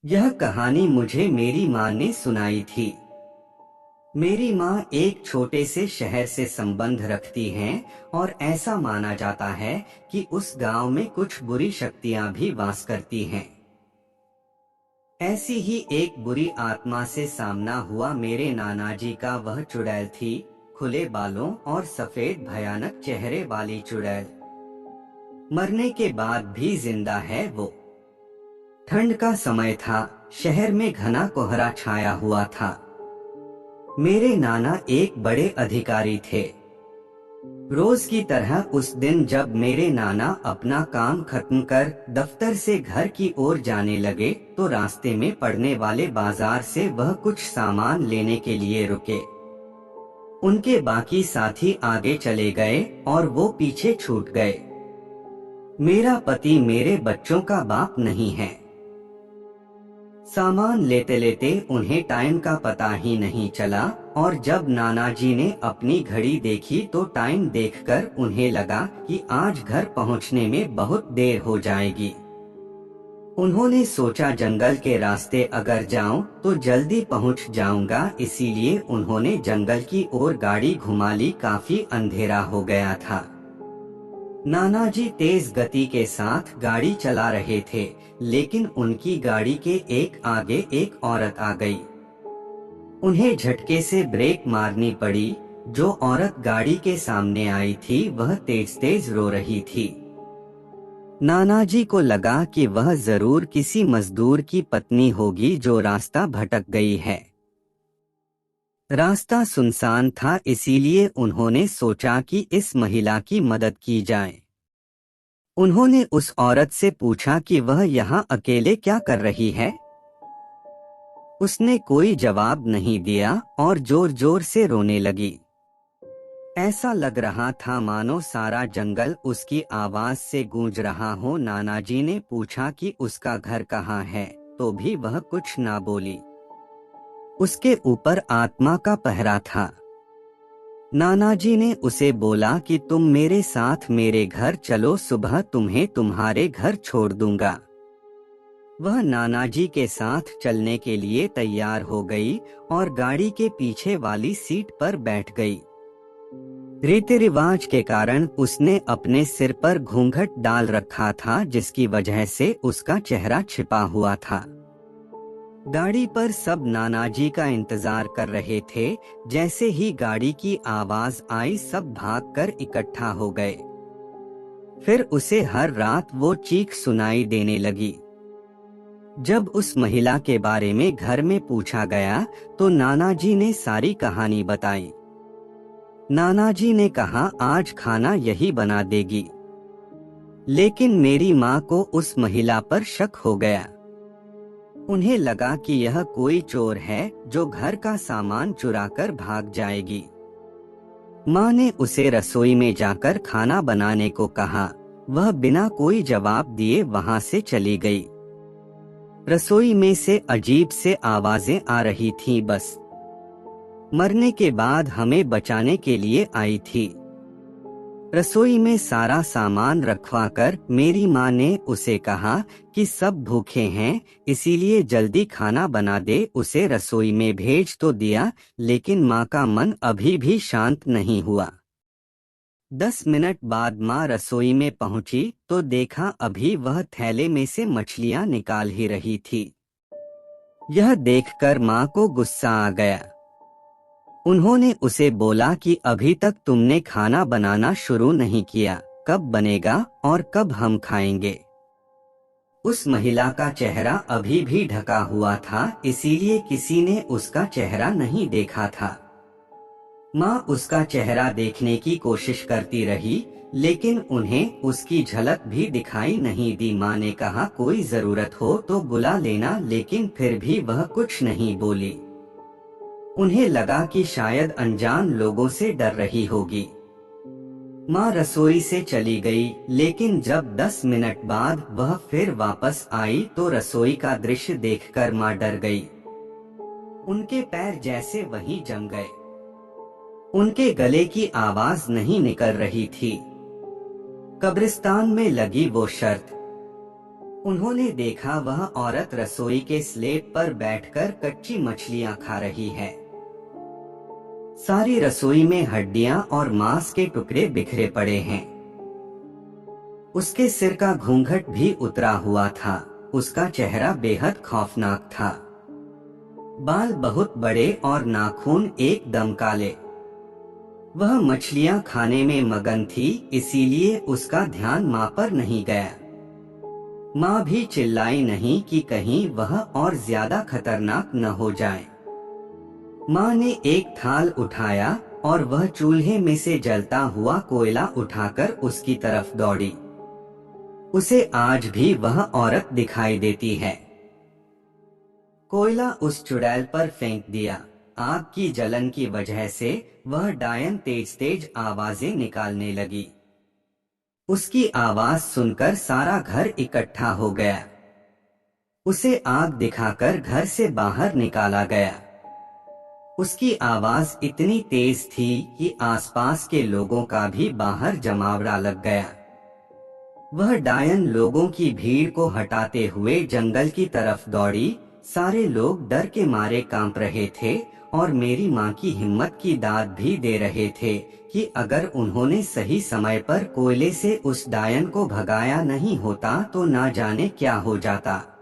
यह कहानी मुझे मेरी माँ ने सुनाई थी। मेरी माँ एक छोटे से शहर से संबंध रखती हैं और ऐसा माना जाता है कि उस गांव में कुछ बुरी शक्तियां भी वास करती हैं। ऐसी ही एक बुरी आत्मा से सामना हुआ मेरे नाना जी का। वह चुड़ैल थी, खुले बालों और सफेद भयानक चेहरे वाली चुड़ैल। मरने के बाद भी जिंदा है वो। ठंड का समय था, शहर में घना कोहरा छाया हुआ था। मेरे नाना एक बड़े अधिकारी थे। रोज की तरह उस दिन जब मेरे नाना अपना काम खत्म कर दफ्तर से घर की ओर जाने लगे तो रास्ते में पड़ने वाले बाजार से वह कुछ सामान लेने के लिए रुके। उनके बाकी साथी आगे चले गए और वो पीछे छूट गए। मेरा पति मेरे बच्चों का बाप नहीं है। सामान लेते लेते उन्हें टाइम का पता ही नहीं चला और जब नाना जी ने अपनी घड़ी देखी तो टाइम देखकर उन्हें लगा कि आज घर पहुंचने में बहुत देर हो जाएगी। उन्होंने सोचा जंगल के रास्ते अगर जाऊं तो जल्दी पहुंच जाऊंगा, इसीलिए उन्होंने जंगल की ओर गाड़ी घुमा ली। काफी अंधेरा हो गया था। नाना जी तेज गति के साथ गाड़ी चला रहे थे, लेकिन उनकी गाड़ी के एक आगे एक औरत आ गई। उन्हें झटके से ब्रेक मारनी पड़ी। जो औरत गाड़ी के सामने आई थी वह तेज तेज रो रही थी। नाना जी को लगा कि वह जरूर किसी मजदूर की पत्नी होगी जो रास्ता भटक गई है। रास्ता सुनसान था, इसीलिए उन्होंने सोचा कि इस महिला की मदद की जाए। उन्होंने उस औरत से पूछा कि वह यहाँ अकेले क्या कर रही है। उसने कोई जवाब नहीं दिया और जोर जोर से रोने लगी। ऐसा लग रहा था मानो सारा जंगल उसकी आवाज से गूंज रहा हो। नाना जी ने पूछा कि उसका घर कहाँ है, तो भी वह कुछ ना बोली। उसके ऊपर आत्मा का पहरा था। नाना जी ने उसे बोला कि तुम मेरे साथ मेरे घर चलो, सुबह तुम्हें तुम्हारे घर छोड़ दूंगा। वह नाना जी के साथ चलने के लिए तैयार हो गई और गाड़ी के पीछे वाली सीट पर बैठ गई। रीति रिवाज के कारण उसने अपने सिर पर घूंघट डाल रखा था, जिसकी वजह से उसका चेहरा छिपा हुआ था। गाड़ी पर सब नाना जी का इंतजार कर रहे थे। जैसे ही गाड़ी की आवाज आई सब भागकर इकट्ठा हो गए। फिर उसे हर रात वो चीख सुनाई देने लगी। जब उस महिला के बारे में घर में पूछा गया तो नाना जी ने सारी कहानी बताई। नाना जी ने कहा आज खाना यही बना देगी। लेकिन मेरी माँ को उस महिला पर शक हो गया। उन्हें लगा कि यह कोई चोर है जो घर का सामान चुराकर भाग जाएगी। माँ ने उसे रसोई में जाकर खाना बनाने को कहा। वह बिना कोई जवाब दिए वहां से चली गई। रसोई में से अजीब से आवाजें आ रही थीं, बस मरने के बाद हमें बचाने के लिए आई थी। रसोई में सारा सामान रखवाकर मेरी माँ ने उसे कहा कि सब भूखे हैं, इसीलिए जल्दी खाना बना दे। उसे रसोई में भेज तो दिया, लेकिन माँ का मन अभी भी शांत नहीं हुआ। 10 मिनट बाद माँ रसोई में पहुंची तो देखा अभी वह थैले में से मछलियाँ निकाल ही रही थी। यह देखकर माँ को गुस्सा आ गया। उन्होंने उसे बोला कि अभी तक तुमने खाना बनाना शुरू नहीं किया, कब बनेगा और कब हम खाएंगे। उस महिला का चेहरा अभी भी ढका हुआ था, इसीलिए किसी ने उसका चेहरा नहीं देखा था। माँ उसका चेहरा देखने की कोशिश करती रही, लेकिन उन्हें उसकी झलक भी दिखाई नहीं दी। माँ ने कहा कोई जरूरत हो तो बुला लेना, लेकिन फिर भी वह कुछ नहीं बोली। उन्हें लगा कि शायद अनजान लोगों से डर रही होगी। माँ रसोई से चली गई, लेकिन जब 10 मिनट बाद वह फिर वापस आई तो रसोई का दृश्य देखकर माँ डर गई। उनके पैर जैसे वहीं जम गए। उनके गले की आवाज नहीं निकल रही थी। कब्रिस्तान में लगी वो शर्त, उन्होंने देखा वह औरत रसोई के स्लेब पर बैठकर कच्ची मछलियां खा रही है। सारी रसोई में हड्डियां और मांस के टुकड़े बिखरे पड़े हैं। उसके सिर का घूंघट भी उतरा हुआ था। उसका चेहरा बेहद खौफनाक था। बाल बहुत बड़े और नाखून एकदम काले। वह मछलियां खाने में मगन थी, इसीलिए उसका ध्यान मां पर नहीं गया। मां भी चिल्लाई नहीं कि कहीं वह और ज्यादा खतरनाक न हो जाए। मां ने एक थाल उठाया और वह चूल्हे में से जलता हुआ कोयला उठाकर उसकी तरफ दौड़ी। उसे आज भी वह औरत दिखाई देती है। कोयला उस चुड़ैल पर फेंक दिया। आग की जलन की वजह से वह डायन तेज तेज आवाजें निकालने लगी। उसकी आवाज सुनकर सारा घर इकट्ठा हो गया। उसे आग दिखाकर घर से बाहर निकाला गया। उसकी आवाज इतनी तेज थी कि आसपास के लोगों का भी बाहर जमावड़ा लग गया। वह डायन लोगों की भीड़ को हटाते हुए जंगल की तरफ दौड़ी। सारे लोग डर के मारे कांप रहे थे और मेरी माँ की हिम्मत की दाद भी दे रहे थे कि अगर उन्होंने सही समय पर कोयले से उस डायन को भगाया नहीं होता तो ना जाने क्या हो जाता।